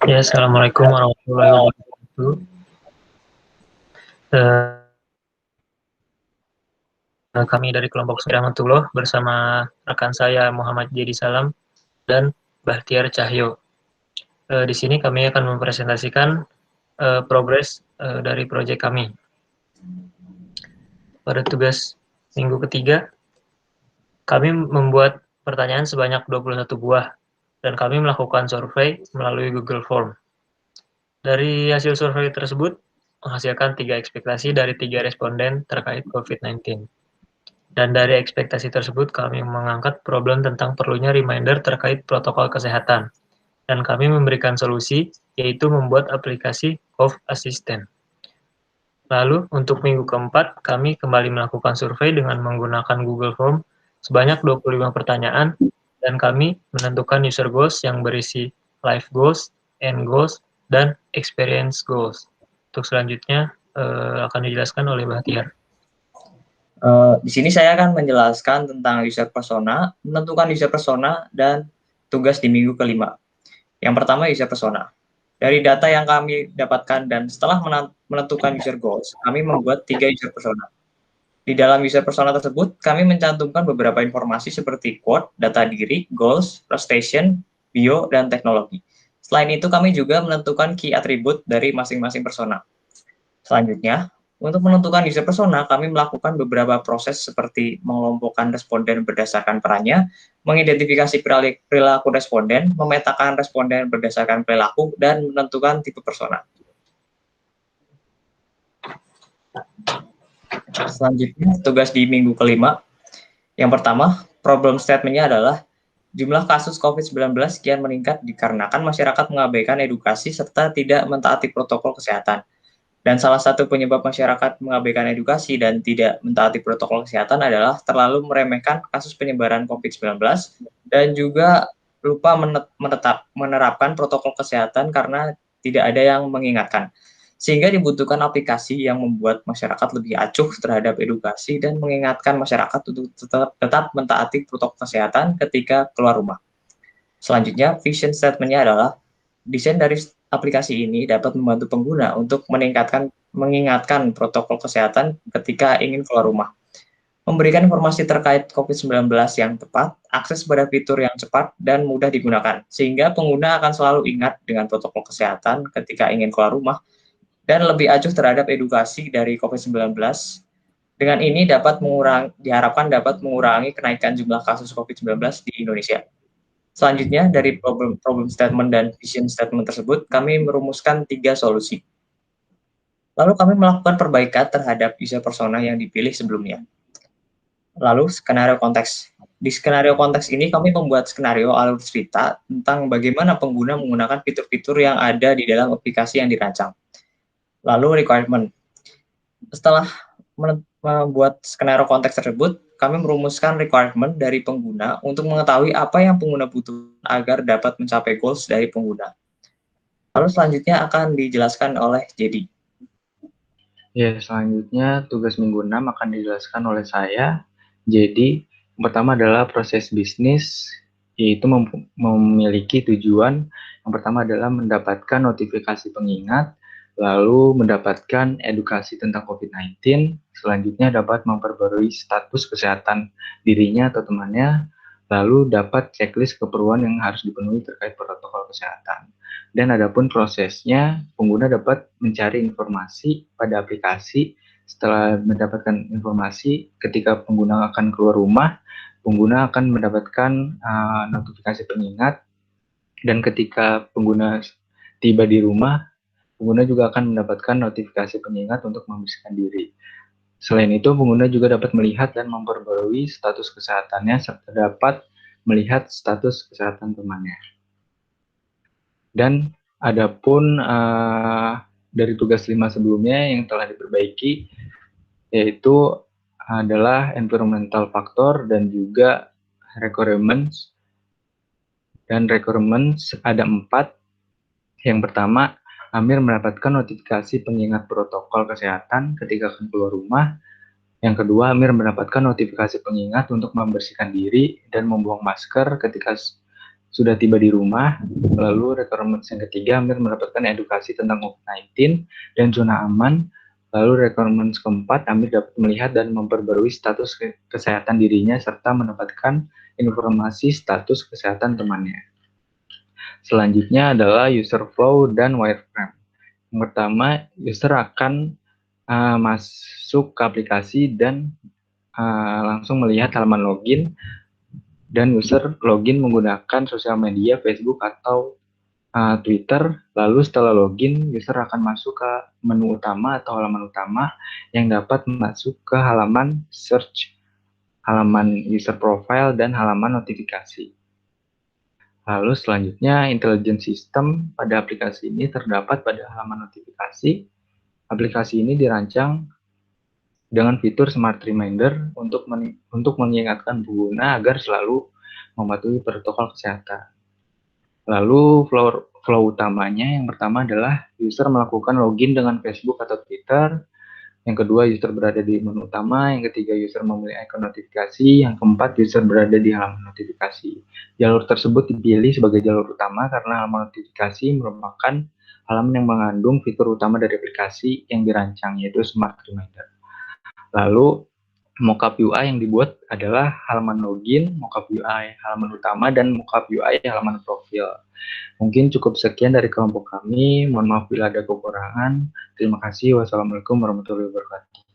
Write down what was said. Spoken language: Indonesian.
Ya, assalamualaikum warahmatullahi wabarakatuh. Eh, Kami dari kelompok Rahmatullah bersama rekan saya Muhammad Jadi Salam dan Bahtiar Cahyo. Di sini kami akan mempresentasikan progres dari proyek kami. Pada tugas minggu ketiga, kami membuat pertanyaan sebanyak 21 buah dan kami melakukan survei melalui Google Form. Dari hasil survei tersebut, menghasilkan 3 ekspektasi dari 3 responden terkait COVID-19. Dan dari ekspektasi tersebut, kami mengangkat problem tentang perlunya reminder terkait protokol kesehatan. Dan kami memberikan solusi, yaitu membuat aplikasi Cough Assistant. Lalu, untuk minggu keempat, kami kembali melakukan survei dengan menggunakan Google Form sebanyak 25 pertanyaan, dan kami menentukan user goals yang berisi life goals, end goals, dan experience goals. Untuk selanjutnya, akan dijelaskan oleh Bahtiar. Di sini saya akan menjelaskan tentang user persona, menentukan user persona, dan tugas di minggu kelima. Yang pertama, user persona. Dari data yang kami dapatkan dan setelah menentukan user goals, kami membuat 3 user persona. Di dalam user persona tersebut, kami mencantumkan beberapa informasi seperti quote, data diri, goals, prestation, bio, dan teknologi. Selain itu, kami juga menentukan key attribute dari masing-masing persona. Selanjutnya, untuk menentukan user persona, kami melakukan beberapa proses seperti mengelompokkan responden berdasarkan perannya, mengidentifikasi perilaku responden, memetakan responden berdasarkan perilaku, dan menentukan tipe persona. Selanjutnya, tugas di minggu kelima. Yang pertama, problem statement-nya adalah jumlah kasus COVID-19 kian meningkat dikarenakan masyarakat mengabaikan edukasi serta tidak mentaati protokol kesehatan. Dan salah satu penyebab masyarakat mengabaikan edukasi dan tidak mentaati protokol kesehatan adalah terlalu meremehkan kasus penyebaran COVID-19 dan juga lupa menerapkan protokol kesehatan karena tidak ada yang mengingatkan. Sehingga dibutuhkan aplikasi yang membuat masyarakat lebih acuh terhadap edukasi dan mengingatkan masyarakat untuk tetap mentaati protokol kesehatan ketika keluar rumah. Selanjutnya, vision statement-nya adalah desain dari aplikasi ini dapat membantu pengguna untuk mengingatkan protokol kesehatan ketika ingin keluar rumah. Memberikan informasi terkait COVID-19 yang tepat, akses pada fitur yang cepat dan mudah digunakan, sehingga pengguna akan selalu ingat dengan protokol kesehatan ketika ingin keluar rumah dan lebih acuh terhadap edukasi dari COVID-19. Dengan ini diharapkan dapat mengurangi kenaikan jumlah kasus COVID-19 di Indonesia. Selanjutnya, dari problem statement dan vision statement tersebut, kami merumuskan 3 solusi. Lalu kami melakukan perbaikan terhadap user persona yang dipilih sebelumnya. Lalu, skenario konteks. Di skenario konteks ini, kami membuat skenario alur cerita tentang bagaimana pengguna menggunakan fitur-fitur yang ada di dalam aplikasi yang dirancang. Lalu, requirement. Setelah membuat skenario konteks tersebut, kami merumuskan requirement dari pengguna untuk mengetahui apa yang pengguna butuh agar dapat mencapai goals dari pengguna. Lalu selanjutnya akan dijelaskan oleh Jadi. Ya, selanjutnya tugas minggu 6 akan dijelaskan oleh saya. Jadi, yang pertama adalah proses bisnis, yaitu memiliki tujuan. Yang pertama adalah mendapatkan notifikasi pengingat, lalu mendapatkan edukasi tentang COVID-19, selanjutnya dapat memperbarui status kesehatan dirinya atau temannya, lalu dapat checklist keperluan yang harus dipenuhi terkait protokol kesehatan. Dan adapun prosesnya, pengguna dapat mencari informasi pada aplikasi. Setelah mendapatkan informasi, ketika pengguna akan keluar rumah, pengguna akan mendapatkan notifikasi pengingat, dan ketika pengguna tiba di rumah, pengguna juga akan mendapatkan notifikasi pengingat untuk membersihkan diri. Selain itu, pengguna juga dapat melihat dan memperbarui status kesehatannya serta dapat melihat status kesehatan temannya. Dan adapun dari tugas 5 sebelumnya yang telah diperbaiki, yaitu adalah environmental factor dan juga requirements. Dan requirements ada 4. Yang pertama, Amir mendapatkan notifikasi pengingat protokol kesehatan ketika akan keluar rumah. Yang kedua, Amir mendapatkan notifikasi pengingat untuk membersihkan diri dan membuang masker ketika sudah tiba di rumah. Lalu requirements yang ketiga, Amir mendapatkan edukasi tentang COVID-19 dan zona aman. Lalu requirements keempat, Amir dapat melihat dan memperbarui status kesehatan dirinya serta mendapatkan informasi status kesehatan temannya. Selanjutnya adalah user flow dan wireframe. Yang pertama, user akan masuk ke aplikasi dan langsung melihat halaman login, dan user login menggunakan sosial media, Facebook atau Twitter. Lalu setelah login, user akan masuk ke menu utama atau halaman utama yang dapat masuk ke halaman search, halaman user profile, dan halaman notifikasi. Lalu selanjutnya, intelligence system pada aplikasi ini terdapat pada halaman notifikasi. Aplikasi ini dirancang dengan fitur Smart Reminder untuk mengingatkan pengguna agar selalu mematuhi protokol kesehatan. Lalu flow utamanya yang pertama adalah user melakukan login dengan Facebook atau Twitter. Yang kedua, user berada di menu utama. Yang ketiga, user memilih icon notifikasi. Yang keempat, user berada di halaman notifikasi. Jalur tersebut dipilih sebagai jalur utama karena halaman notifikasi merupakan halaman yang mengandung fitur utama dari aplikasi yang dirancang, yaitu Smart Reminder. Lalu mockup UI yang dibuat adalah halaman login, mockup UI halaman utama, dan mockup UI halaman profil. Mungkin cukup sekian dari kelompok kami. Mohon maaf bila ada kekurangan. Terima kasih. Wassalamualaikum warahmatullahi wabarakatuh.